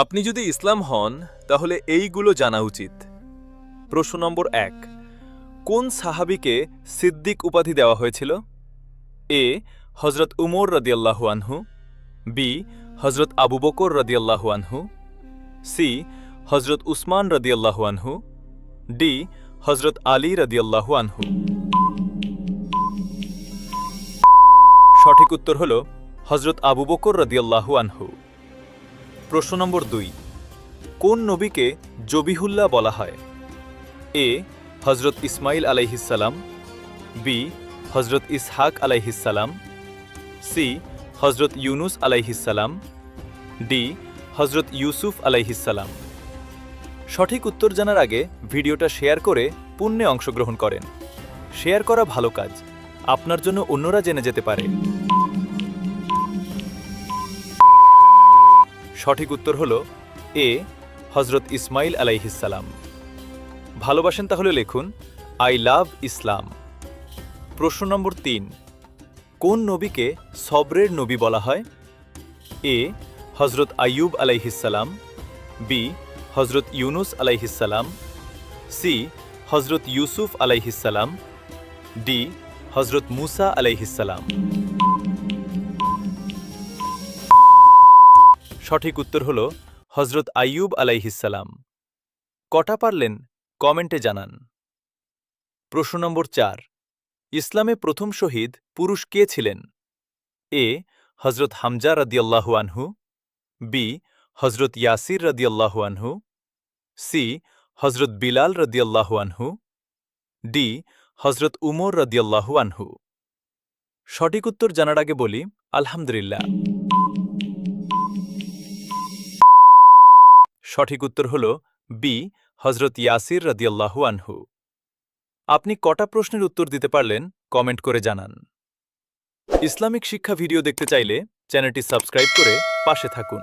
আপনি যদি ইসলাম হন তাহলে এইগুলো জানা উচিত। প্রশ্ন নম্বর ১, কোন সাহাবীকে সিদ্দিক উপাধি দেওয়া হয়েছিল? এ হজরত উমর রাদিয়াল্লাহু আনহু, বি হজরত আবু বকর রাদিয়াল্লাহু আনহু, সি হজরত উসমান রাদিয়াল্লাহু আনহু, ডি হজরত আলী রাদিয়াল্লাহু আনহু। সঠিক উত্তর হল হজরত আবু বকর রাদিয়াল্লাহু আনহু। প্রশ্ন নম্বর ২, কোন নবীকে জবিহুল্লাহ বলা হয়? এ হজরত ইসমাইল আলাইহিসসালাম, বি হজরত ইসহাক আলাইহিসসালাম, সি হজরত ইউনুস আলাইহিসসালাম, ডি হজরত ইউসুফ আলাইহিসসালাম। সঠিক উত্তর জানার আগে ভিডিওটা শেয়ার করে পুণ্যে অংশগ্রহণ করেন। শেয়ার করা ভালো কাজ, আপনার জন্য অন্যরা জেনে যেতে পারে। সঠিক উত্তর হল এ হজরত ইসমাইল আলাইহিসসালাম। ভালোবাসেন তাহলে লিখুন আই লাভ ইসলাম। প্রশ্ন নম্বর ৩, কোন নবীকে সবরের নবী বলা হয়? এ হজরত আইয়ুব আলাইহিসসালাম, বি হজরত ইউনুস আলাইহিসসালাম, সি হজরত ইউসুফ আলাইহিসসালাম, ডি হজরত মুসা আলাইহিসসালাম। সঠিক উত্তর হল হজরত আইয়ুব আলাইহিসসালাম। কটা পারলেন কমেন্টে জানান। প্রশ্ন নম্বর ৪, ইসলামে প্রথম শহীদ পুরুষ কে ছিলেন? এ হজরত হামজা রাদিয়াল্লাহু আনহু, বি হজরত ইয়াসির রাদিয়াল্লাহু আনহু, সি হজরত বিলাল রাদিয়াল্লাহু আনহু, ডি হজরত উমর রাদিয়াল্লাহু আনহু। সঠিক উত্তর জানার আগে বলি আলহামদুলিল্লাহ। সঠিক উত্তর হল বি হজরত ইয়াসির রাদিয়াল্লাহু আনহু। আপনি কটা প্রশ্নের উত্তর দিতে পারলেন কমেন্ট করে জানান। ইসলামিক শিক্ষা ভিডিও দেখতে চাইলে চ্যানেলটি সাবস্ক্রাইব করে পাশে থাকুন।